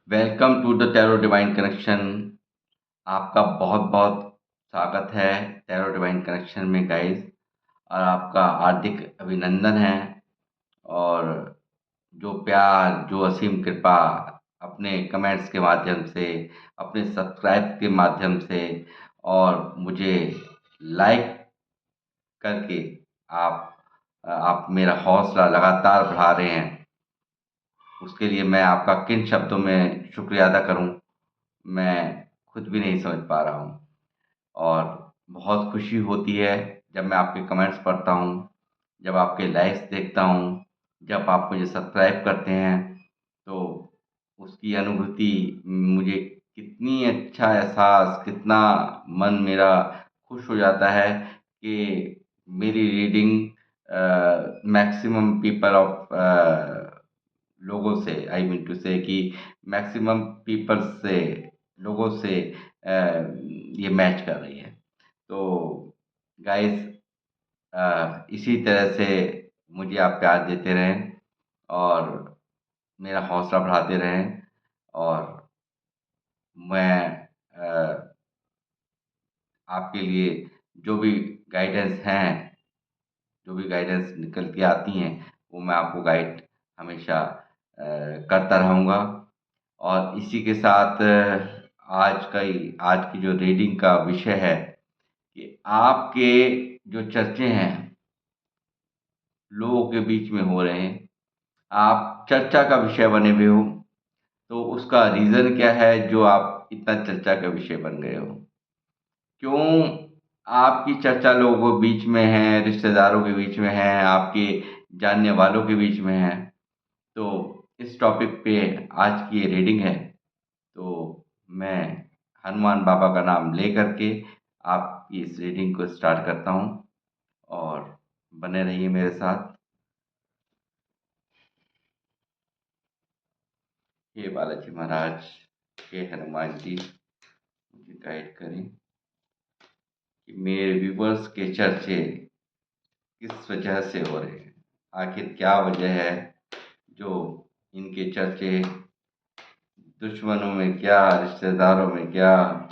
Welcome to the tarot divine connection. आपका बहुत बहुत स्वागत है टैरो डिवाइन कनेक्शन में गाइस। और आपका हार्दिक अभिनंदन है। और जो प्यार, जो असीम कृपा अपने कमेंट्स के माध्यम से, अपने सब्सक्राइब के माध्यम से और मुझे लाइक करके आप मेरा हौसला लगातार बढ़ा रहे हैं। उसके लिए मैं आपका किन शब्दों में शुक्रिया अदा करूं, मैं खुद भी नहीं समझ पा रहा हूँ। और बहुत खुशी होती है जब मैं आपके कमेंट्स पढ़ता हूँ, जब आपके लाइक्स देखता हूँ, जब आप मुझे सब्सक्राइब करते हैं। तो उसकी अनुभूति मुझे कितनी अच्छा एहसास, कितना मन मेरा खुश हो जाता है कि मेरी रीडिंग मैक्सिमम पीपल ऑफ लोगों से, आई मीन टू से कि मैक्सिमम पीपल से, लोगों से ये मैच कर रही है। तो गाइस, इसी तरह से मुझे आप प्यार देते रहें और मेरा हौसला बढ़ाते रहें। और मैं आपके लिए जो भी गाइडेंस हैं, जो भी गाइडेंस निकल के आती हैं, वो मैं आपको गाइड हमेशा करता रहूँगा। और इसी के साथ आज की जो रीडिंग का विषय है कि आपके जो चर्चे हैं लोगों के बीच में हो रहे हैं, आप चर्चा का विषय बने हुए हो, तो उसका रीज़न क्या है जो आप इतना चर्चा का विषय बन गए हो? क्यों आपकी चर्चा लोगों के बीच में है, रिश्तेदारों के बीच में है, आपके जानने वालों के बीच में है? तो इस टॉपिक पे आज की ये रीडिंग है। तो मैं हनुमान बाबा का नाम लेकर के आपकी इस रीडिंग को स्टार्ट करता हूँ और बने रहिए मेरे साथ। हे बालाजी महाराज, हे हनुमान जी, मुझे गाइड करें कि मेरे व्यूवर्स के चर्चे किस वजह से हो रहे हैं। आखिर क्या वजह है जो इनके चर्चे दुश्मनों में क्या, रिश्तेदारों में क्या,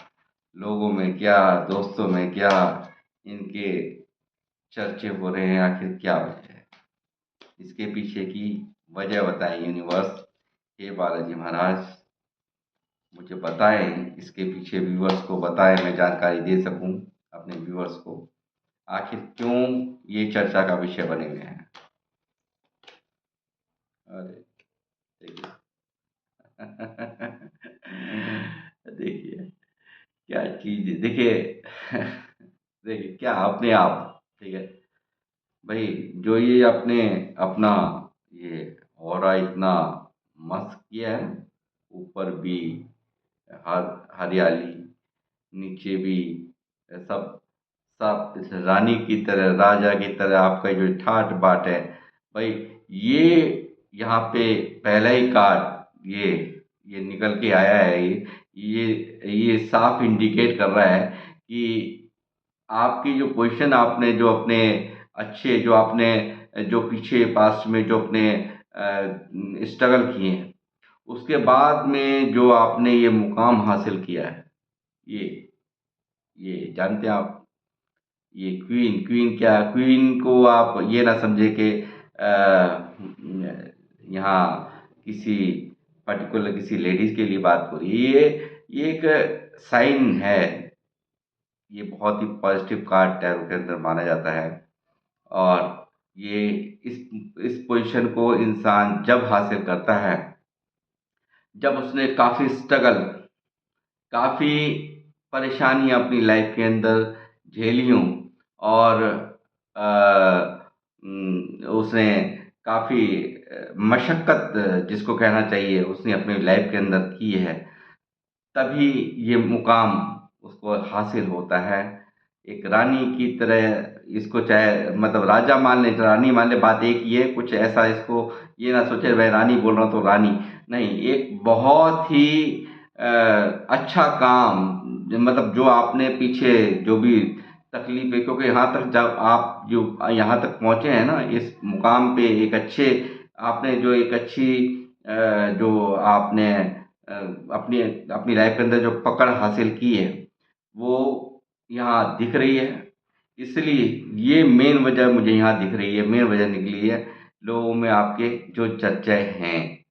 लोगों में क्या, दोस्तों में क्या, इनके चर्चे हो रहे हैं? आखिर क्या वजह है? इसके पीछे की वजह बताएं यूनिवर्स। हे बालाजी महाराज, मुझे बताएं, इसके पीछे व्यूवर्स को बताएं, मैं जानकारी दे सकूं अपने व्यूवर्स को। आखिर क्यों ये चर्चा का विषय बने हुए हैं? अरे देखिए देखिए क्या चीज है, देखिए देखिए क्या अपने आप, ठीक है भाई, जो ये अपने अपना ये ऑरा इतना मस्त किया है, ऊपर भी हर हरियाली, नीचे भी सब सब इस रानी की तरह, राजा की तरह आपका जो ठाट बाट है भाई। ये यहाँ पे पहला ही कार्ड ये निकल के आया है। ये साफ इंडिकेट कर रहा है कि आपकी जो पोजीशन, आपने जो अपने अच्छे, जो आपने जो पीछे पास्ट में जो अपने स्ट्रगल किए हैं, उसके बाद में जो आपने ये मुकाम हासिल किया है, ये ये जानते हैं आप? ये क्वीन, क्वीन क्या, क्वीन को आप ये ना समझे कि यहाँ किसी पर्टिकुलर किसी लेडीज के लिए बात हो रही है। ये एक साइन है। ये बहुत ही पॉजिटिव कार्ड टैरो के अंदर माना जाता है। और ये इस इस पोजीशन को इंसान जब हासिल करता है, जब उसने काफ़ी स्ट्रगल, काफ़ी परेशानियाँ अपनी लाइफ के अंदर झेली हों, और उसने काफ़ी मशक्क़त जिसको कहना चाहिए, उसने अपनी लाइफ के अंदर की है, तभी ये मुकाम उसको हासिल होता है। एक रानी की तरह इसको, चाहे मतलब राजा मान ले, रानी मान ले, बात एक ही है। कुछ ऐसा इसको ये ना सोचे मैं रानी बोल रहा हूँ तो रानी नहीं। एक बहुत ही अच्छा काम, मतलब जो आपने पीछे जो भी तकलीफ है, क्योंकि यहाँ तक जब आप जो यहाँ तक पहुँचे हैं ना, इस मुकाम पे, एक अच्छे आपने जो एक अच्छी जो आपने अपनी अपनी लाइफ के अंदर जो पकड़ हासिल की है, वो यहाँ दिख रही है। इसलिए ये मेन वजह मुझे यहाँ दिख रही है, मेन वजह निकली है लोगों में आपके जो चर्चाएँ हैं।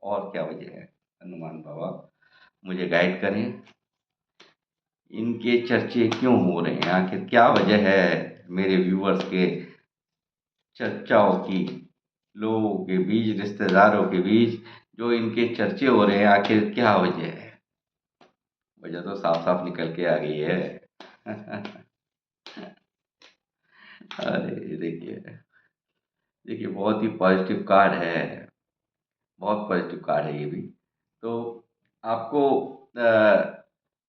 और क्या वजह है? हनुमान बाबा मुझे गाइड करें, इनके चर्चे क्यों हो रहे हैं? आखिर क्या वजह है मेरे व्यूअर्स के चर्चाओं की, लोगों के बीच, रिश्तेदारों के बीच जो इनके चर्चे हो रहे हैं, आखिर क्या वजह है? वजह तो साफ-साफ निकल के आ गई है। अरे देखिए बहुत ही पॉजिटिव कार्ड है, बहुत पॉजिटिव कार्ड है ये भी। तो आपको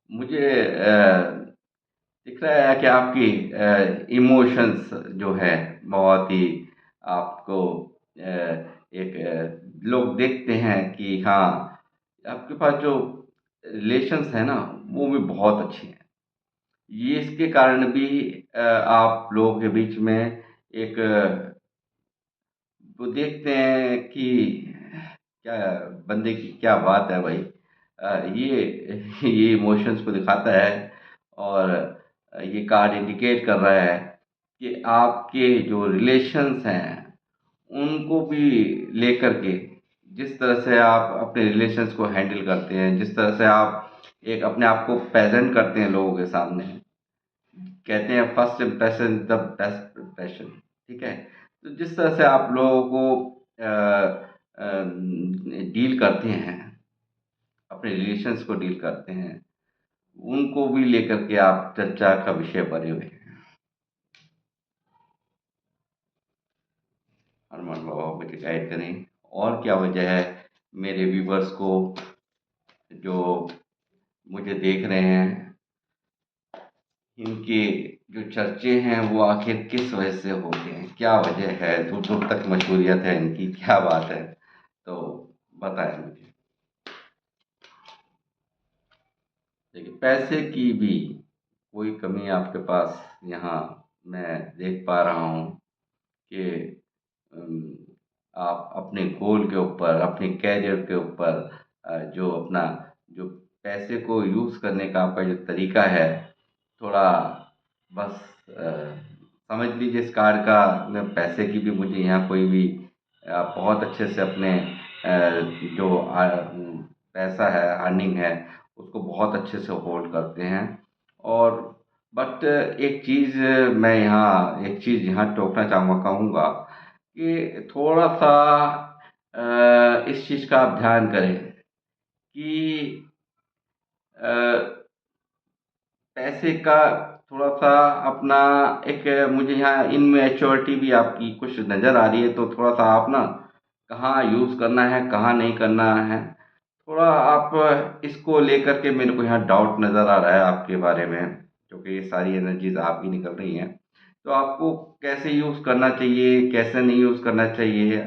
मुझे दिख रहा है कि आपकी इमोशंस जो है बहुत ही आपको एक लोग देखते हैं कि हाँ, आपके पास जो रिलेशंस है ना, वो भी बहुत अच्छे हैं। ये इसके कारण भी आप लोगों के बीच में एक वो देखते हैं कि क्या बंदे की क्या बात है भाई। ये ये इमोशंस को दिखाता है और ये कार्ड इंडिकेट कर रहा है कि आपके जो रिलेशंस हैं, उनको भी लेकर के जिस तरह से आप अपने रिलेशंस को हैंडल करते हैं, जिस तरह से आप एक अपने आप को प्रेज़ेंट करते हैं लोगों के सामने, कहते हैं first impression is the best impression, ठीक है? तो जिस तरह से आप लोगों को डील करते हैं, अपने रिलेशंस को डील करते हैं, उनको भी लेकर के आप चर्चा का विषय बने हुए हैं। हनुमान बाबा मुझे गाइड करें, और क्या वजह है मेरे व्यूवर्स को जो मुझे देख रहे हैं, इनके जो चर्चे हैं वो आखिर किस वजह से होते हैं? क्या वजह है? दूर-दूर तक मशहूरियत है इनकी, क्या बात है? तो बताएँ मुझे। देखिए, पैसे की भी कोई कमी आपके पास यहाँ मैं देख पा रहा हूँ कि अम, आप अपने गोल के ऊपर, अपने करियर के ऊपर जो अपना जो पैसे को यूज़ करने का आपका जो तरीका है, थोड़ा बस समझ लीजिए इस कार्ड का न पैसे की भी मुझे यहाँ कोई भी बहुत अच्छे से अपने जो पैसा है, अर्निंग है, उसको बहुत अच्छे से होल्ड करते हैं। और बट एक चीज़ यहाँ टोकना कहूँगा कि थोड़ा-सा इस चीज़ का आप ध्यान करें कि अ, पैसे का थोड़ा-सा अपना एक मुझे यहाँ इमैच्योरिटी भी आपकी कुछ नज़र आ रही है, तो थोड़ा-सा आप ना कहाँ यूज़ करना है, कहाँ नहीं करना है, थोड़ा आप इसको लेकर के मेरे को यहाँ डाउट नज़र आ रहा है आपके बारे में, क्योंकि ये सारी एनर्जीज़ आप ही निकल रही हैं। तो आपको कैसे यूज़ करना चाहिए, कैसे नहीं यूज़ करना चाहिए,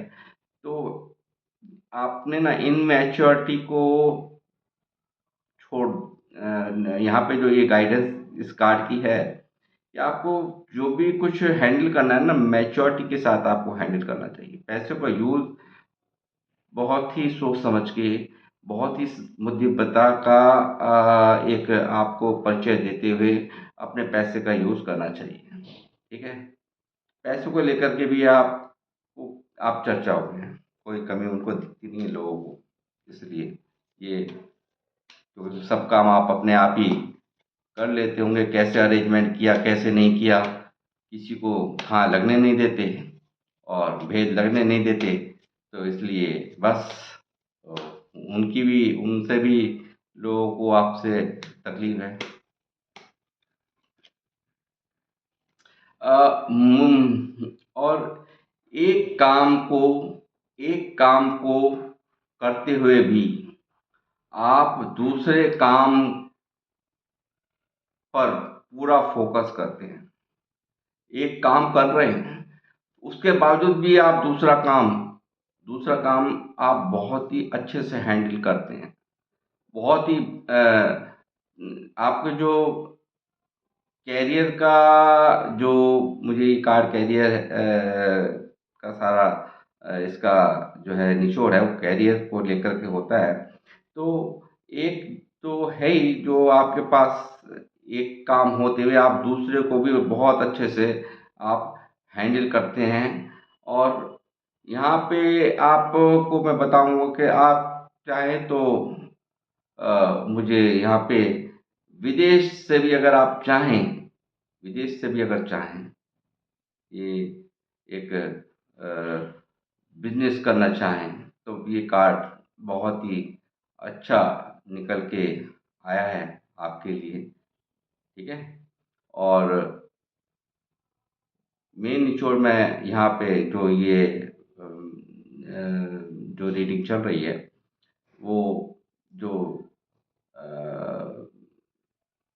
तो आपने ना इमैच्योरिटी को छोड़ यहाँ पे जो ये गाइडेंस इस कार्ड की है कि आपको जो भी कुछ हैंडल करना है ना, मैच्योरिटी के साथ आपको हैंडल करना चाहिए। पैसों का यूज़ बहुत ही सोच समझ के, बहुत ही बुद्धिमत्ता का एक आपको परिचय देते हुए अपने पैसे का यूज़ करना चाहिए, ठीक है? पैसों को लेकर के भी आप चर्चाओं में हैं, कोई कमी उनको दिखती नहीं है लोगों को, इसलिए ये क्योंकि सब काम आप अपने आप ही कर लेते होंगे, कैसे अरेंजमेंट किया, कैसे नहीं किया, किसी को हाँ लगने नहीं देते और भेद लगने नहीं देते, तो इसलिए बस अ, उनसे भी लोगों को आपसे तकलीफ है। और एक काम को एक काम को करते हुए भी आप दूसरे काम पर पूरा फ़ोकस करते हैं। एक काम कर रहे हैं, उसके बावजूद भी आप दूसरा काम आप बहुत ही अच्छे से हैंडल करते हैं। बहुत ही आपके जो करियर का जो मुझे ये कार्ड करियर का सारा इसका जो है निचोड़ है वो करियर को लेकर के होता है। तो एक तो है ही जो आपके पास एक काम होते हुए आप दूसरे को भी बहुत अच्छे से आप हैंडल करते हैं। और यहाँ पे आपको मैं बताऊंगा कि आप चाहें तो मुझे यहाँ पे विदेश से भी अगर आप चाहें, विदेश से भी अगर चाहें ये एक बिजनेस करना चाहें तो ये कार्ड बहुत ही अच्छा निकल के आया है आपके लिए। ठीक है। और मेन निचोड़ में यहाँ पे जो ये जो रीडिंग चल रही है वो जो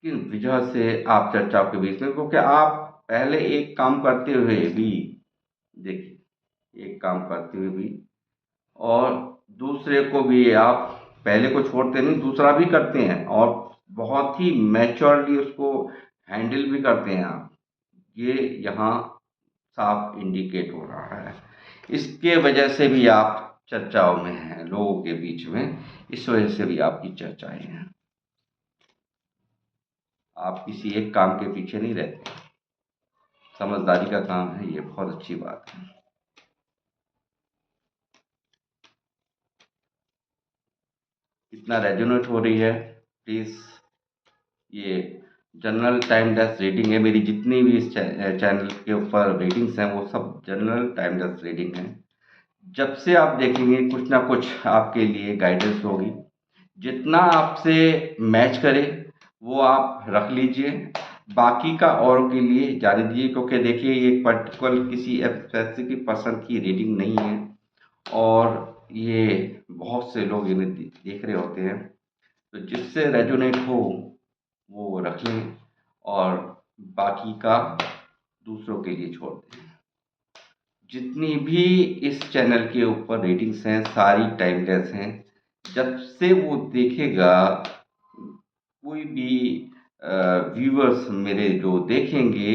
किन वजह से आप चर्चाओं के बीच में, क्योंकि आप पहले एक काम करते हुए भी देखिए, एक काम करते हुए भी और दूसरे को भी आप पहले को छोड़ते नहीं, दूसरा भी करते हैं और बहुत ही मैच्योरली उसको हैंडल भी करते हैं आप। ये यहाँ साफ इंडिकेट हो रहा है। इसके वजह से भी आप चर्चाओं में हैं लोगों के बीच में, इस वजह से भी आपकी चर्चाएं हैं। आप किसी एक काम के पीछे नहीं रहते, समझदारी का काम है, ये बहुत अच्छी बात है। कितना रेजोनेट हो रही है प्लीज़। ये जनरल टाइम लेस रीडिंग है मेरी, जितनी भी इस चैनल के ऊपर रीडिंग्स हैं वो सब जनरल टाइम लेस रीडिंग है। जब से आप देखेंगे कुछ ना कुछ आपके लिए गाइडेंस होगी। जितना आपसे मैच करे वो आप रख लीजिए, बाकी का औरों के लिए जाने दीजिए, क्योंकि देखिए ये पर्टिकुलर किसी स्पेसिफिक पर्सन की रीडिंग नहीं है और ये बहुत से लोग इन्हें देख रहे होते हैं। तो जिससे रेजोनेट हो वो रख लें और बाकी का दूसरों के लिए छोड़ दें। जितनी भी इस चैनल के ऊपर रेटिंग्स हैं सारी टाइमलेस हैं। जब से वो देखेगा कोई भी व्यूअर्स मेरे जो देखेंगे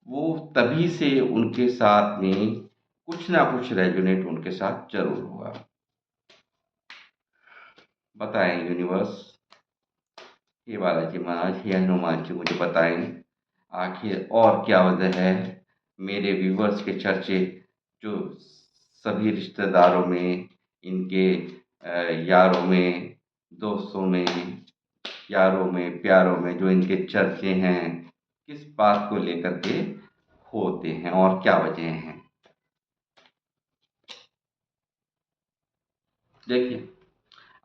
वो तभी से उनके साथ में कुछ ना कुछ रेजोनेट उनके साथ जरूर होगा। बताएं यूनिवर्स, हे बालाजी महाराज, हे हनुमान जी, मुझे बताएं आखिर और क्या वजह है मेरे व्यूवर्स के चर्चे जो सभी रिश्तेदारों में, इनके यारों में, दोस्तों में, यारों में, प्यारों में जो इनके चर्चे हैं किस बात को लेकर के होते हैं और क्या वजह हैं। देखिए,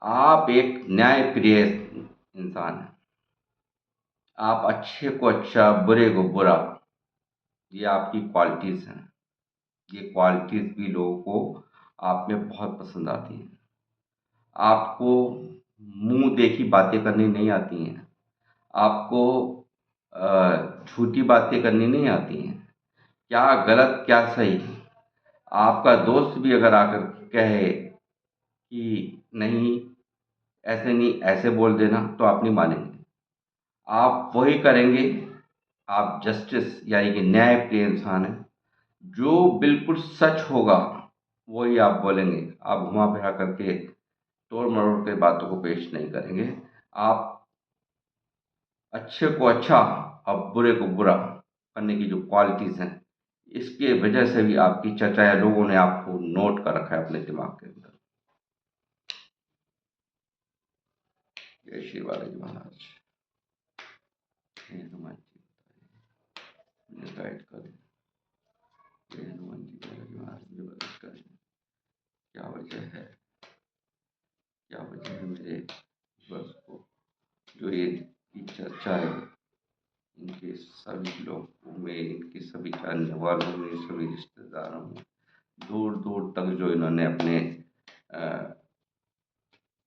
आप एक न्यायप्रिय इंसान हैं। आप अच्छे को अच्छा, बुरे को बुरा, ये आपकी क्वालिटीज़ हैं। ये क्वालिटीज़ भी लोगों को आप में बहुत पसंद आती हैं। आपको मुंह देखी बातें करनी नहीं आती हैं। आपको झूठी बातें करनी नहीं आती हैं। क्या गलत क्या सही, आपका दोस्त भी अगर आकर कहे कि नहीं ऐसे नहीं ऐसे बोल देना तो आप नहीं मानेंगे, आप वही करेंगे। आप जस्टिस यानी कि न्यायप्रिय इंसान हैं। जो बिल्कुल सच होगा वही आप बोलेंगे। आप घुमा फिरा करके तोड़ मरोड़ के बातों को पेश नहीं करेंगे। आप अच्छे को अच्छा और बुरे को बुरा करने की जो क्वालिटीज़ हैं इसके वजह से भी आपकी चर्चा या लोगों ने आपको नोट कर रखा है अपने दिमाग के अंदर। जय श्री बालाजी महाराज, हे हनुमान जी मुझे गाइड करें। हे हनुमान जी बालाजी महाराज मुझे मदद करें। क्या वजह है, क्या वजह है मेरे बस को जो ये की चर्चा है इनके सभी लोगों में, इनके सभी जानने वालों में, सभी रिश्तेदारों में, दूर दूर तक जो इन्होंने अपने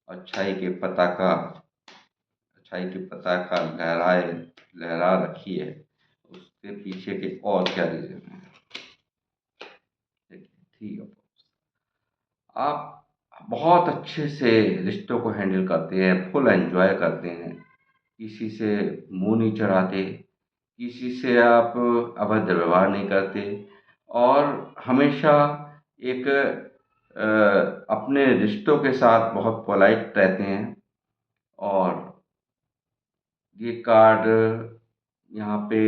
अच्छाई के पताका, अच्छाई की पताका लहरा रखी है, उसके पीछे के और क्या रीजन है। ठीक है, आप बहुत अच्छे से रिश्तों को हैंडल करते हैं, फुल एंजॉय करते हैं, किसी से मुंह नहीं चढ़ाते, किसी से आप अभद्र व्यवहार नहीं करते और हमेशा एक अपने रिश्तों के साथ बहुत पोलाइट रहते हैं। और ये कार्ड यहाँ पे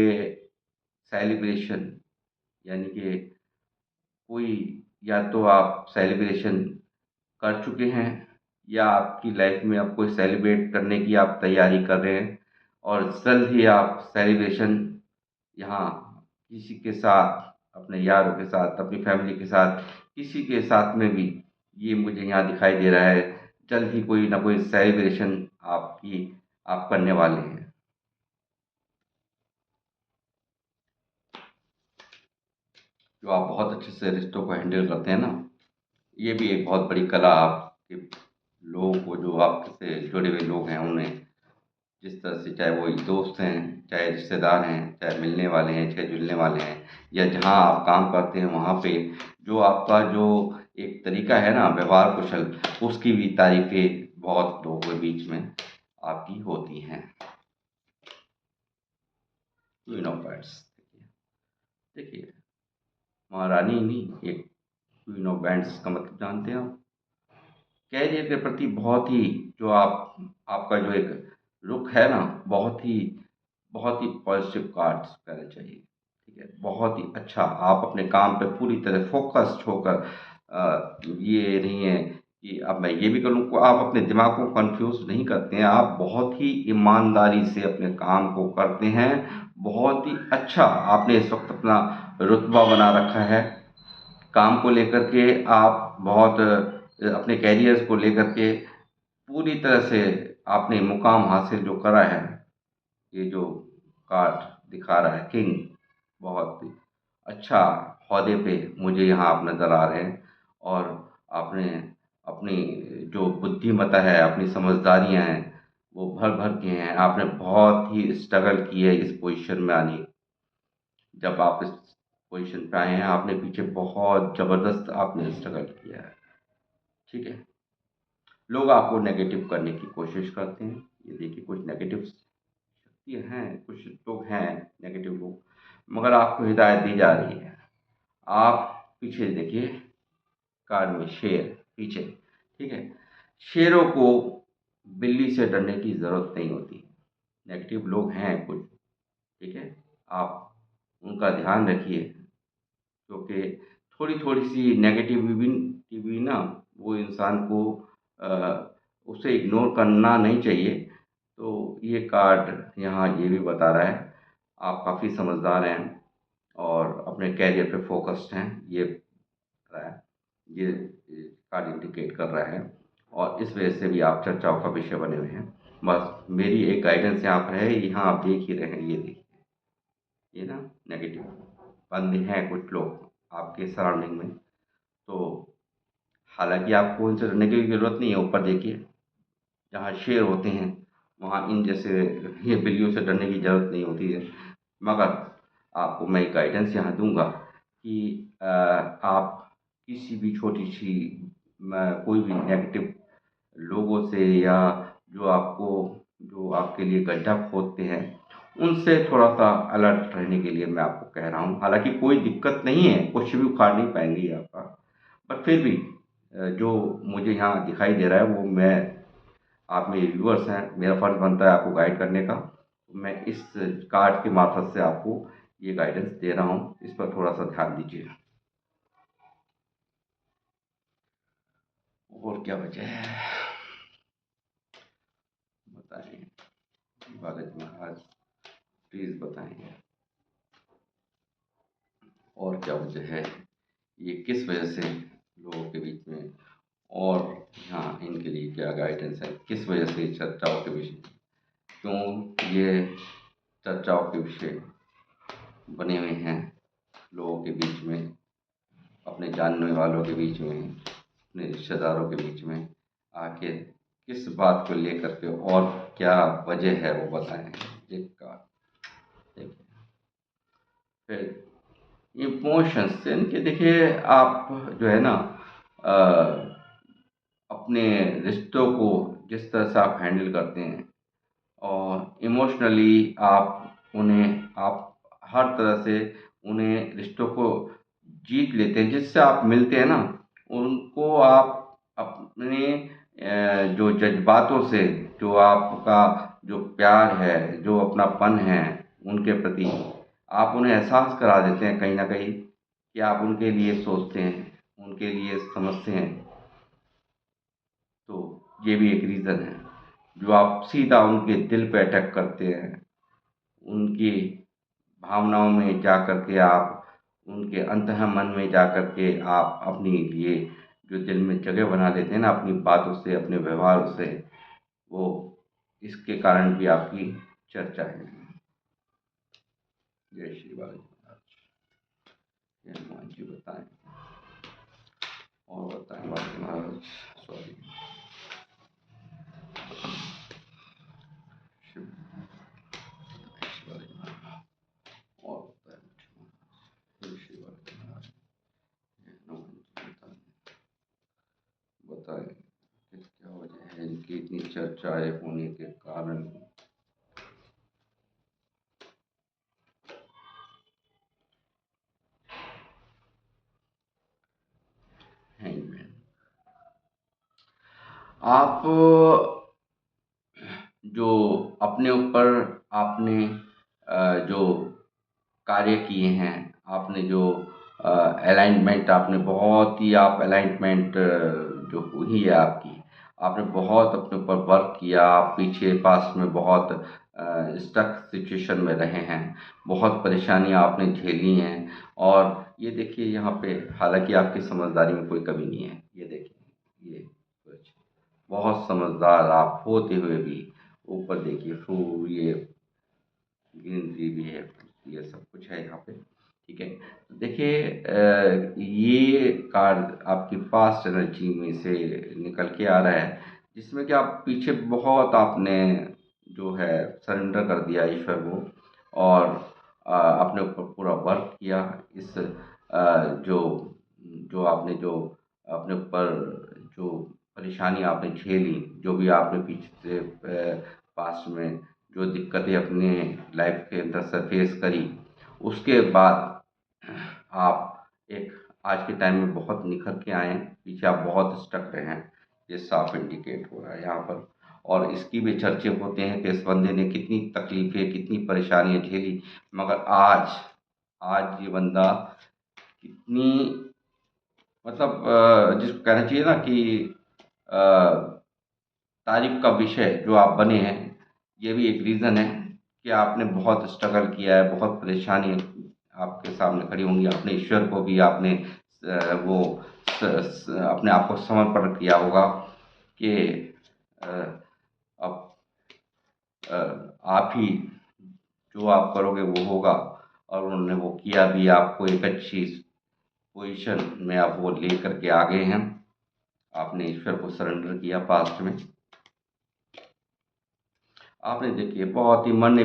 सेलिब्रेशन, यानी कि कोई, या तो आप सेलिब्रेशन कर चुके हैं या आपकी लाइफ में अब कोई सेलिब्रेट करने की आप तैयारी कर रहे हैं, और जल्द ही आप सेलिब्रेशन यहाँ किसी के साथ, अपने यारों के साथ, अपनी फैमिली के साथ, किसी के साथ में भी, ये मुझे यहाँ दिखाई दे रहा है। जल्द ही कोई ना कोई सेलिब्रेशन आप करने वाले हैं। जो आप बहुत अच्छे से रिश्तों को हैंडल करते हैं ना, ये भी एक बहुत बड़ी कला आपके लोगों को, जो आपसे जुड़े हुए लोग हैं उन्हें, जिस तरह से, चाहे वो दोस्त हैं, चाहे रिश्तेदार हैं, चाहे मिलने वाले हैं, चाहे जुलने वाले हैं, या जहाँ आप काम करते हैं वहाँ पे जो आपका जो एक तरीका है ना व्यवहार कुशल, उसकी भी तारीफें बहुत लोगों के बीच में आपकी होती हैं। क्वीन ऑफ बैंड्स, देखिए, महारानी नहीं, एक क्वीन ऑफ बैंड्स का मतलब जानते हैं आप? कैरियर के प्रति बहुत ही, जो आपका जो एक रुख है ना, बहुत ही पॉजिटिव कार्ड्स कहना चाहिए। ठीक है, बहुत ही अच्छा, आप अपने काम पे पूरी तरह फोकस्ड होकर, ये नहीं है कि अब मैं ये भी करूँ को, आप अपने दिमाग को कंफ्यूज नहीं करते हैं, आप बहुत ही ईमानदारी से अपने काम को करते हैं। बहुत ही अच्छा आपने इस वक्त अपना रुतबा बना रखा है। काम को लेकर के आप बहुत अपने कैरियर्स को लेकर के पूरी तरह से आपने मुकाम हासिल जो करा है। ये जो कार्ड दिखा रहा है किंग, बहुत ही अच्छा ओहदे पे मुझे यहाँ आप नज़र आ रहे हैं। और आपने अपनी जो बुद्धिमत्ता है, अपनी समझदारियाँ हैं, वो भर भर के हैं। आपने बहुत ही स्ट्रगल की है इस पोजीशन में आने। जब आप इस पोजीशन पे आए हैं, आपने पीछे बहुत ज़बरदस्त आपने स्ट्रगल किया है। ठीक है, लोग आपको नेगेटिव करने की कोशिश करते हैं। ये देखिए, कुछ नेगेटिव शक्ति हैं, कुछ लोग हैं नेगेटिव लोग, मगर आपको हिदायत दी जा रही है। आप पीछे देखिए, कार्ड में शेर पीछे, ठीक है। शेरों को बिल्ली से डरने की ज़रूरत नहीं होती। नेगेटिव लोग हैं कुछ, ठीक है, आप उनका ध्यान रखिए, क्योंकि थोड़ी-थोड़ी सी नेगेटिविटी ना, वो इंसान को उसे इग्नोर करना नहीं चाहिए। तो ये कार्ड यहाँ ये भी बता रहा है, आप काफ़ी समझदार हैं और अपने करियर पे फ़ोकस्ड हैं, ये रहा है, ये कार्ड इंडिकेट कर रहा है। और इस वजह से भी आप चर्चाओं का विषय बने हुए हैं। बस मेरी एक गाइडेंस यहाँ पर है, यहाँ आप देख ही रहे हैं, ये देखिए, ये ना नेगेटिव बंदे हैं कुछ लोग आपके सराउंडिंग में। तो हालाँकि आपको उनसे डरने की ज़रूरत नहीं है। ऊपर देखिए, जहाँ शेर होते हैं, वहाँ इन जैसे ये बिल्लियों से डरने की ज़रूरत नहीं होती है। मगर आपको मैं एक गाइडेंस यहाँ दूँगा कि आप किसी भी छोटी-सी कोई भी नेगेटिव लोगों से, या जो आपके लिए गड्ढा खोदते हैं, उनसे थोड़ा-सा अलर्ट रहने के लिए मैं आपको कह रहा हूँ। हालाँकि कोई दिक्कत नहीं है, कुछ भी उखाड़ नहीं पाएँगे ये आपका। पर फिर भी जो मुझे यहाँ दिखाई दे रहा है, वो मैं, आप मेरे व्यूअर्स हैं, मेरा फ़र्ज़ बनता है आपको गाइड करने का। मैं इस कार्ड के मार्फ़त से आपको ये गाइडेंस दे रहा हूँ, इस पर थोड़ा-सा ध्यान दीजिए। और क्या वजह है? बताइए, बालाजी महाराज प्लीज़ बताएँ। और क्या वजह है? ये किस वजह से लोगों के बीच में, और हाँ, इनके लिए क्या गाइडेंस है? किस वजह से चर्चाओं के विषय, क्यों ये चर्चाओं के विषय बने हुए हैं लोगों के बीच में, अपने जानने वालों के बीच में, अपने रिश्तेदारों के बीच में? आखिर किस बात को लेकर के, और क्या वजह है, वो बताएँ। एक देखिए, फिर इमोशंस यानी कि देखिए, आप जो है ना, अ, अपने रिश्तों को जिस तरह से आप हैंडल करते हैं, और इमोशनली आप हर तरह से उन्हें, रिश्तों को जीत लेते हैं। जिससे आप मिलते हैं ना, उनको आप अपने जो जज़्बातों से, जो आपका जो प्यार है, जो अपनापन है उनके प्रति, आप उन्हें एहसास करा देते हैं कहीं न कहीं कि आप उनके लिए सोचते हैं, उनके लिए समझते हैं। तो ये भी एक रीज़न है, जो आप सीधा उनके दिल पे अटैक करते हैं, उनकी भावनाओं में जा कर के आप, उनके अंतः मन में जा कर के आप अपने लिए जो दिल में जगह बना लेते हैं ना अपनी बातों से, अपने व्यवहार से, वो इसके कारण भी आपकी चर्चा है। जय श्री बालाजी महाराज। जय हनुमान जी बताएं, और बताएं बालाजी महाराज। सॉरी। शिव शिव बालाजी महाराज, और बताएं जय श्री बालाजी महाराज। जय हनुमान जी बताएं कि क्या वजह है इनकी इतनी चर्चाएं होने के कारण। हैंगमैन, आप जो अपने ऊपर आपने जो कार्य किए हैं, आपने जो अलाइनमेंट, आपने बहुत ही आप अलाइनमेंट जो हुई है आपकी, आपने बहुत अपने ऊपर वर्क किया। आप पीछे पास्ट में बहुत स्टक सिचुएशन में रहे हैं, बहुत परेशानियां आपने झेली हैं। और ये देखिए यहाँ पे, हालांकि आपकी समझदारी में कोई कमी नहीं है, ये देखिए, ये कुछ बहुत समझदार आप होते हुए भी, ऊपर देखिए ये ग्रीनरी भी है, ये सब कुछ है यहाँ पे। ठीक है, तो देखिए ये कार्ड आपकी पास्ट एनर्जी में से निकल के आ रहा है, जिसमें कि आप पीछे बहुत आपने जो है सरेंडर कर दिया ईश्वर को, और अपने ऊपर पूरा वर्क किया। इस जो जो आपने जो अपने ऊपर जो परेशानी आपने झेली, जो भी आपने पीछे से पास्ट में जो दिक्कतें अपने लाइफ के अंदर से फेस करी, उसके बाद आप एक आज के टाइम में बहुत निखर के आए हैं। पीछे आप बहुत स्टक रहे हैं, ये साफ इंडिकेट हो रहा है यहाँ पर। और इसकी भी चर्चे होते हैं कि इस बंदे ने कितनी तकलीफ़ें, कितनी परेशानियाँ झेली, मगर आज आज ये बंदा कितनी, मतलब जिसको कहना चाहिए ना कि अ, तारीफ़ का विषय जो आप बने हैं, ये भी एक रीज़न है कि आपने बहुत स्ट्रगल किया है, बहुत परेशानी आपके सामने खड़ी होंगी। आपने ईश्वर को भी आपने वो अपने आप को समर्पण किया होगा कि अ, अब आप ही जो आप करोगे वो होगा, और उन्होंने वो किया भी। आपको एक अच्छी पोजीशन में आप वो लेकर के आ गए हैं। आपने ईश्वर को सरेंडर किया पास्ट में। आपने देखिए बहुत ही मरने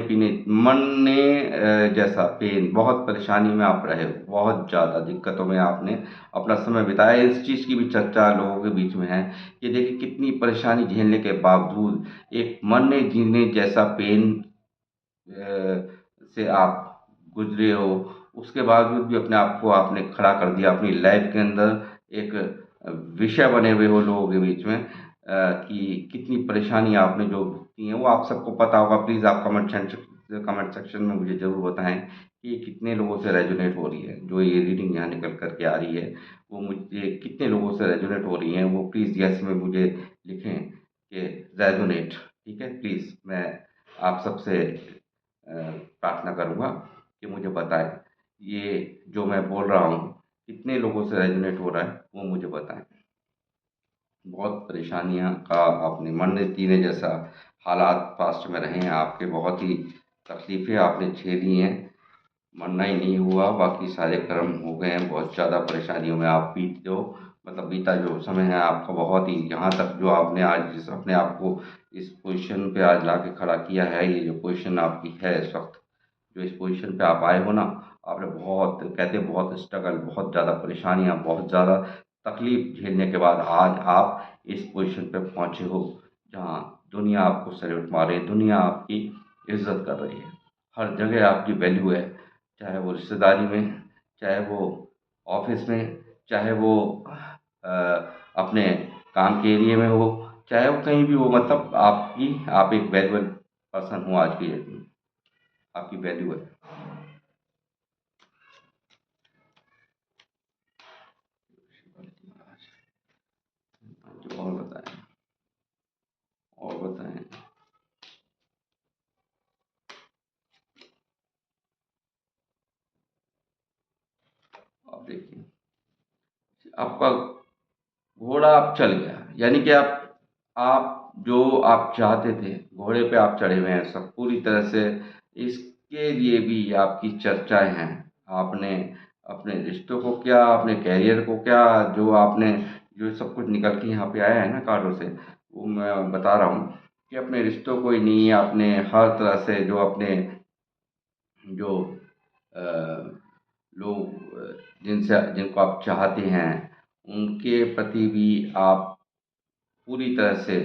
जैसा पेन, बहुत परेशानी में आप रहे हो, बहुत ज़्यादा दिक्कतों में आपने अपना समय बिताया। इस चीज़ की भी चर्चा लोगों के बीच में है कि देखिए कितनी परेशानी झेलने के बावजूद एक मरने जीने जैसा पेन से आप गुजरे हो, उसके बावजूद भी अपने आप को आपने खड़ा कर दिया अपनी लाइफ के अंदर। एक विषय बने हुए हो लोगों के बीच में कि कितनी परेशानी आपने जो भुगती हैं, वो आप सबको पता होगा। प्लीज़ आप कमेंट सेक्शन में मुझे ज़रूर बताएं कि ये कितने लोगों से रेजोनेट हो रही है, जो ये रीडिंग यहाँ निकल कर के आ रही है, वो मुझे कितने लोगों से रेजोनेट हो रही हैं, वो प्लीज़ यस में मुझे लिखें कि रेजोनेट। ठीक है, प्लीज़ मैं आप सबसे प्रार्थना करूँगा कि मुझे बताएं ये जो मैं बोल रहा हूँ कितने लोगों से रेजोनेट हो रहा है, वो मुझे बताएं। बहुत परेशानियाँ का आपने मरने जीने जैसा हालात पास्ट में रहे हैं आपके, बहुत ही तकलीफ़ें आपने झेली हैं। मरना ही नहीं हुआ, बाकी सारे कर्म हो गए हैं। बहुत ज़्यादा परेशानियों में आप बीते हो, मतलब बीता जो समय है आपका, बहुत ही यहाँ तक जो आपने आज जिस अपने आप को इस पोजीशन पे आज ला के खड़ा किया है, ये जो पोजीशन आपकी है इस वक्त, जो इस पोजीशन पे आप आए हो ना, आपने बहुत कहते हैं बहुत स्ट्रगल, बहुत ज़्यादा परेशानियाँ, बहुत ज़्यादा तकलीफ़ झेलने के बाद आज आप इस पोजीशन पे पहुँचे हो, जहाँ दुनिया आपको सैल्यूट मारे, दुनिया आपकी इज़्ज़त कर रही है। हर जगह आपकी वैल्यू है, चाहे वो रिश्तेदारी में, चाहे वो ऑफ़िस में, चाहे वो अपने काम के एरिया में हो, चाहे वो कहीं भी हो, मतलब आप एक वैल्यूएबल पर्सन हो आज की डेट में, आपकी वैल्यू है। जो और बताएं, और बताएं। आप देखिए, आपका घोड़ा अब चल गया, यानी कि आप जो आप चाहते थे, घोड़े पे आप चढ़े हुए हैं सब पूरी तरह से। इसके लिए भी आपकी चर्चाएं हैं। आपने अपने रिश्तों को क्या, अपने कैरियर को क्या, जो आपने जो सब कुछ निकल के यहाँ पे आया है ना कार्डों से, वो मैं बता रहा हूँ कि अपने रिश्तों को ही नहीं, आपने हर तरह से जो अपने जो अ, लोग जिनसे जिनको आप चाहते हैं उनके प्रति भी आप पूरी तरह से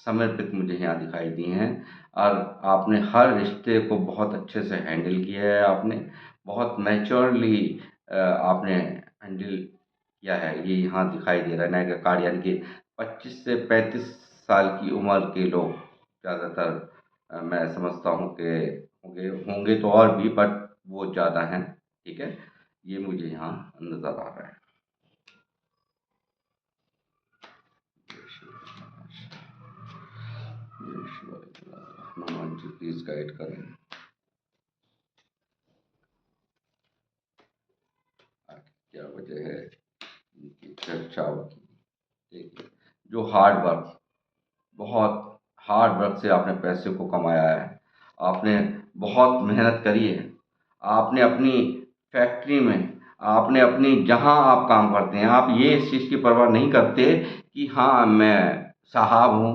समर्पित मुझे यहाँ दिखाई दिए हैं। और आपने हर रिश्ते को बहुत अच्छे से हैंडल किया है, आपने बहुत मैच्योरली आपने हैंडल किया है, ये यहाँ दिखाई दे रहा है। नए का कार्ड यानी कि 25 से 35 साल की उम्र के लोग ज़्यादातर, मैं समझता हूँ कि होंगे होंगे तो और भी, बट वो ज़्यादा हैं। ठीक है, ये मुझे यहाँ नज़र आ रहा है। हनुमान जी प्लीज गाइड करें, क्या वजह है इनकी चर्चाओं की। देखिए, जो हार्ड वर्क, बहुत हार्ड वर्क से आपने पैसे को कमाया है, आपने बहुत मेहनत करी है, आपने अपनी फैक्ट्री में, आपने अपनी जहाँ आप काम करते हैं, आप ये इस चीज़ की परवाह नहीं करते कि हाँ मैं साहब हूँ,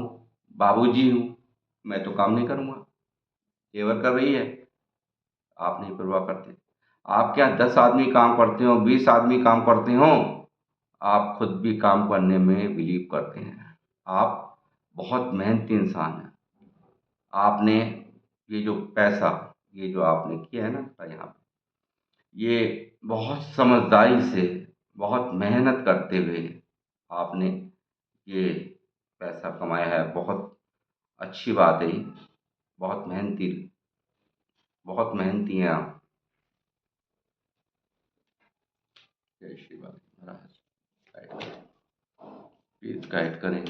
बाबूजी हूँ, मैं तो काम नहीं करूँगा, लेबर कर रही है, आप नहीं परवाह करते। आप क्या 10 आदमी काम करते हो, 20 आदमी काम करते हो, आप खुद भी काम करने में बिलीव करते हैं। आप बहुत मेहनती इंसान हैं। आपने ये जो पैसा, ये जो आपने किया है ना यहाँ पे, ये बहुत समझदारी से, बहुत मेहनत करते हुए आपने ये पैसा कमाया है। बहुत अच्छी बात है ये, बहुत मेहनती, बहुत मेहनती हैं आप। जय श्री बालाजी महाराज, गाइड करें, प्लीज गाइड करें।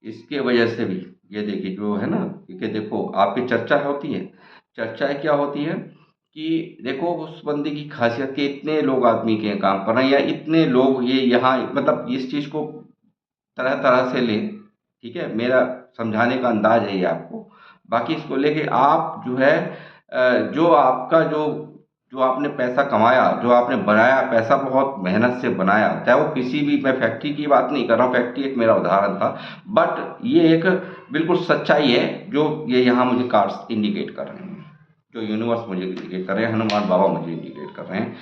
इसके वजह से भी ये देखिए जो है ना, क्योंकि देखो आपकी चर्चा होती है, चर्चाएं क्या होती है कि देखो उस बंदे की खासियत के इतने लोग आदमी के काम कर रहे हैं, या इतने लोग ये यहाँ, मतलब इस चीज़ को तरह तरह से लें। ठीक है, मेरा समझाने का अंदाज है ये आपको। बाकी इसको लेके आप जो है जो आपका जो आपने पैसा कमाया, जो आपने बनाया, पैसा बहुत मेहनत से बनाया, चाहे वो किसी भी, मैं फैक्ट्री की बात नहीं कर रहा हूँ, फैक्ट्री एक मेरा उदाहरण था, बट ये एक बिल्कुल सच्चाई है जो ये यहाँ मुझे कार्ड्स इंडिकेट कर रहे हैं, जो यूनिवर्स मुझे इंडिकेट कर रहे हैं, हनुमान बाबा मुझे इंडिकेट कर रहे हैं।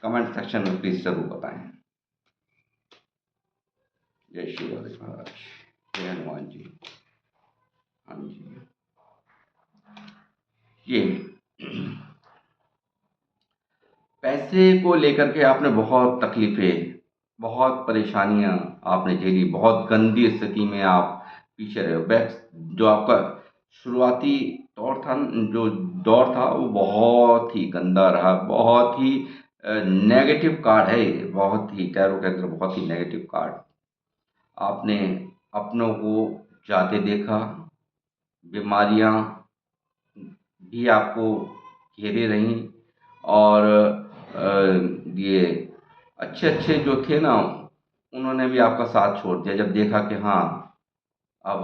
कमेंट सेक्शन में प्लीज जरूर बताएं। जय श्री गणेश महाराज, जय हनुमान जी। हाँ जी, ये पैसे को लेकर के आपने बहुत तकलीफें, बहुत परेशानियां आपने झेली, बहुत गंदी स्थिति में आप पीछे रहे हो। बैक जो आपका शुरुआती दौर था, जो दौर था वो बहुत ही गंदा रहा, बहुत ही नेगेटिव कार्ड है ये, बहुत ही टैरो के अंदर बहुत ही नेगेटिव कार्ड। आपने अपनों को जाते देखा, बीमारियां भी आपको घेरे रहीं, और ये अच्छे अच्छे जो थे ना, उन्होंने भी आपका साथ छोड़ दिया जब देखा कि हाँ अब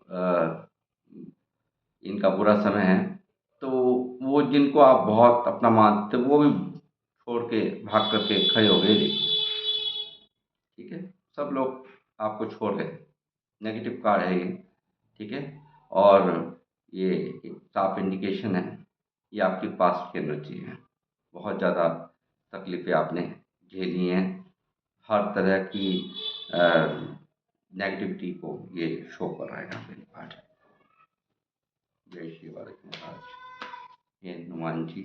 अ, इनका बुरा समय है। तो वो जिनको आप बहुत अपना मानते वो भी छोड़ के भाग करके खड़े हो गए, देखिए। ठीक है, सब लोग आपको छोड़ गए, नेगेटिव कार्ड है ये। ठीक है, और ये एक साफ इंडिकेशन है, ये आपकी पास्ट की एनर्जी है। बहुत ज़्यादा तकलीफ़ें आपने झेली हैं, हर तरह की नेगेटिविटी को ये शो कर रहा है यहाँ पे कार्ड। जय श्री बालाजी महाराज, ये हनुमान जी,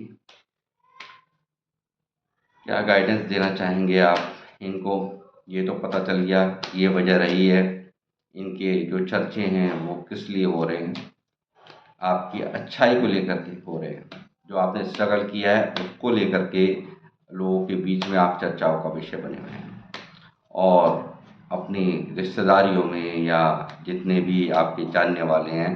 क्या गाइडेंस देना चाहेंगे आप इनको ये तो पता चल गया, ये वजह रही है। इनके जो चर्चे हैं वो किस लिए हो रहे हैं, आपकी अच्छाई को लेकर के हो रहे हैं। जो आपने स्ट्रगल किया है उसको लेकर के लोगों के बीच में आप चर्चाओं का विषय बने हुए हैं। और अपनी रिश्तेदारियों में या जितने भी आपके जानने वाले हैं,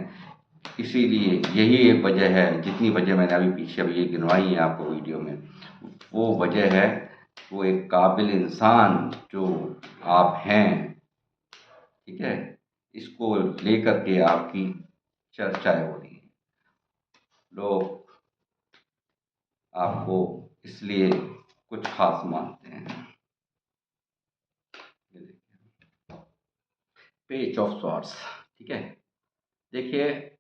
इसीलिए यही एक वजह है। जितनी वजह मैंने अभी पीछे अभी ये गिनवाई है आपको वीडियो में, वो वजह है वो एक काबिल इंसान जो आप हैं, ठीक है, इसको लेकर के आपकी चर्चाएं हो रही हैं। लोग आपको इसलिए कुछ खास मानते हैं। ये देखिए, पेज ऑफ सॉर्ट्स, ठीक है। देखिए,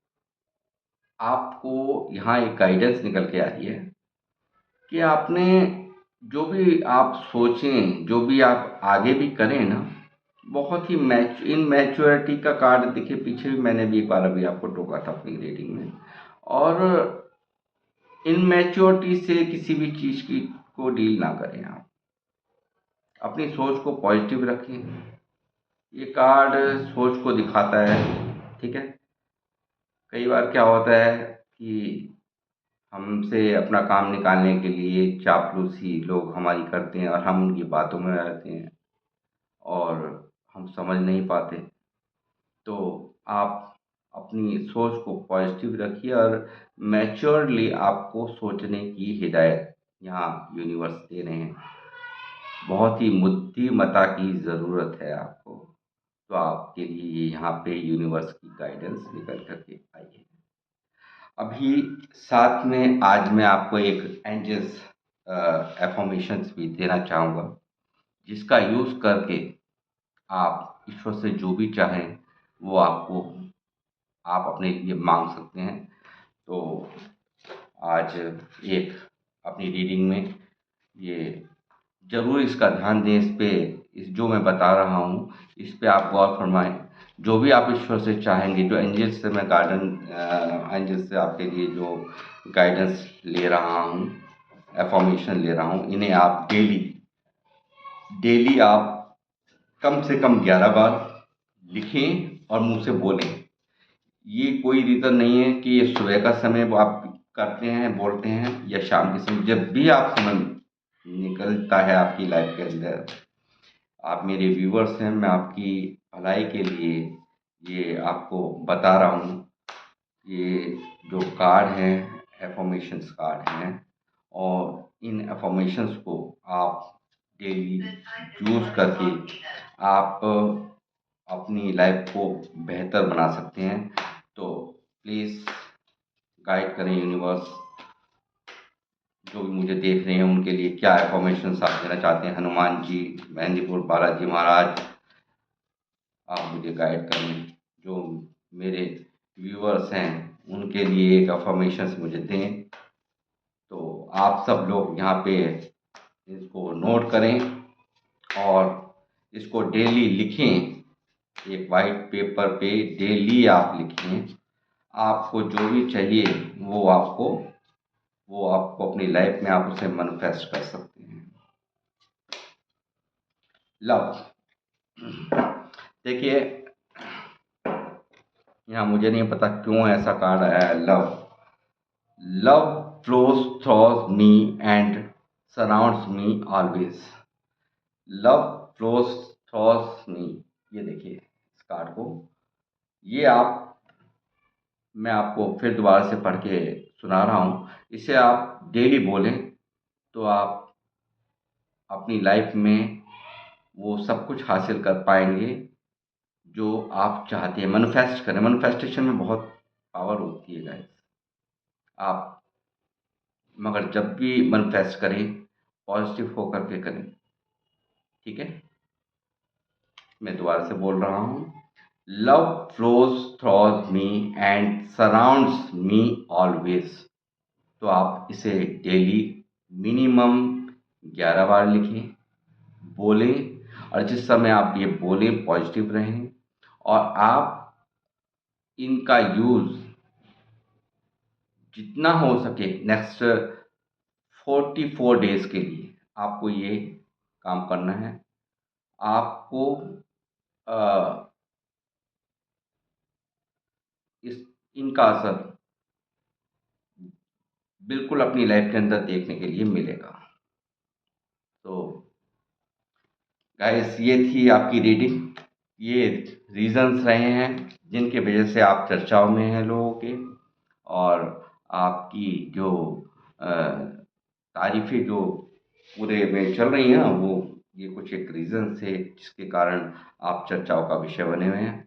आपको यहाँ एक गाइडेंस निकल के आ रही है कि आपने जो भी आप सोचें, जो भी आप आगे भी करें ना, बहुत ही इनमैच्योरिटी का कार्ड देखिए। पीछे भी मैंने भी एक बार अभी आपको टोका था अपनी रीडिंग में। और इनमैच्योरिटी से किसी भी चीज़ की को डील ना करें। आप अपनी सोच को पॉजिटिव रखें। ये कार्ड सोच को दिखाता है, ठीक है। कई बार क्या होता है कि हमसे अपना काम निकालने के लिए चापलूसी लोग हमारी करते हैं और हम उनकी बातों में आ जाते हैं और हम समझ नहीं पाते। तो आप अपनी सोच को पॉजिटिव रखिए और मैच्योरली आपको सोचने की हिदायत यहाँ यूनिवर्स दे रहे हैं। बहुत ही बुद्धिमता की ज़रूरत है आपको। तो आपके लिए यहाँ पे यूनिवर्स की गाइडेंस निकल करके आई है। अभी साथ में आज मैं आपको एक एंजल्स एफर्मेशंस भी देना चाहूँगा, जिसका यूज़ करके आप ईश्वर से जो भी चाहें वो आपको आप अपने लिए मांग सकते हैं। तो आज एक अपनी रीडिंग में ये ज़रूर इसका ध्यान दें। इस पे इस जो मैं बता रहा हूँ इस पे आप गौर फरमाएं। जो भी आप ईश्वर से चाहेंगे, जो एंजल्स से मैं एंजल्स से आपके लिए जो गाइडेंस ले रहा हूँ, एफर्मेशन ले रहा हूँ, इन्हें आप डेली डेली आप कम से कम 11 बार लिखें और मुंह से बोलें। ये कोई रीज़न नहीं है कि ये सुबह का समय वो आप करते हैं, बोलते हैं, या शाम के समय, जब भी आप समय निकलता है आपकी लाइफ के अंदर। आप मेरे व्यूअर्स हैं, मैं आपकी भलाई के लिए ये आपको बता रहा हूँ। ये जो कार्ड हैं एफर्मेशंस कार्ड हैं, और इन एफर्मेशंस को आप डेली यूज़ करके आप अपनी लाइफ को बेहतर बना सकते हैं। तो प्लीज़ गाइड करें यूनिवर्स। जो भी मुझे देख रहे हैं उनके लिए क्या एफर्मेशंस आप देना चाहते हैं, हनुमान जी, मेहंदीपुर बालाजी महाराज, आप मुझे गाइड करें। जो मेरे व्यूअर्स हैं उनके लिए एक अफर्मेशंस मुझे दें। तो आप सब लोग यहाँ पे इसको नोट करें और इसको डेली लिखें। एक वाइट पेपर पे डेली आप लिखें। आपको जो भी चाहिए वो आपको अपनी लाइफ में आप उसे मैनिफेस्ट कर सकते हैं। लव, देखिए यहाँ मुझे नहीं पता क्यों ऐसा कार्ड आया है। Love, love flows through me and surrounds me always. Love flows through me, ये देखिए इस कार्ड को। ये आप मैं आपको फिर दोबारा से पढ़ के सुना रहा हूँ। इसे आप डेली बोलें तो आप अपनी लाइफ में वो सब कुछ हासिल कर पाएंगे जो आप चाहते हैं। मैनिफेस्ट करें। मैनिफेस्टेशन में बहुत पावर होती है गाइस। आप मगर जब भी मैनिफेस्ट करें पॉजिटिव होकर के करें, ठीक है। मैं दोबारा से बोल रहा हूँ। Love flows through me and surrounds me always. तो आप इसे डेली मिनिमम 11 बार लिखें, बोलें, और जिस समय आप ये बोलें पॉजिटिव रहें। और आप इनका यूज़ जितना हो सके नेक्स्ट 44 डेज़ के लिए आपको ये काम करना है। आपको अ, इस इनका असर बिल्कुल अपनी लाइफ के अंदर देखने के लिए मिलेगा। तो गाइस, ये थी आपकी रीडिंग। ये रीजंस रहे हैं जिनके वजह से आप चर्चाओं में हैं लोगों के, और आपकी जो तारीफ़ें जो पूरे में चल रही हैं ना, वो ये कुछ एक रीज़न थे जिसके कारण आप चर्चाओं का विषय बने हुए हैं।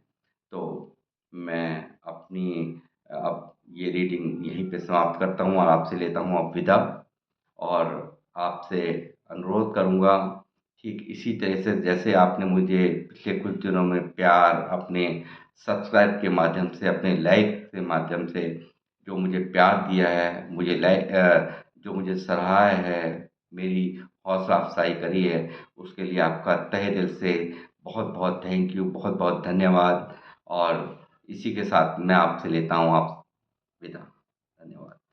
तो मैं अपनी अब ये रीडिंग यहीं पे समाप्त करता हूँ और आपसे लेता हूँ अब विदा, और आपसे अनुरोध करूँगा, ठीक इसी तरह से जैसे आपने मुझे पिछले कुछ दिनों में प्यार अपने सब्सक्राइब के माध्यम से, अपने लाइक के माध्यम से जो मुझे प्यार दिया है, जो मुझे सराहा है, मेरी हौसला अफ़ज़ाई करी है, उसके लिए आपका तहे दिल से बहुत-बहुत थैंक यू, बहुत-बहुत धन्यवाद। और इसी के साथ मैं आपसे लेता हूँ आप विदा। धन्यवाद।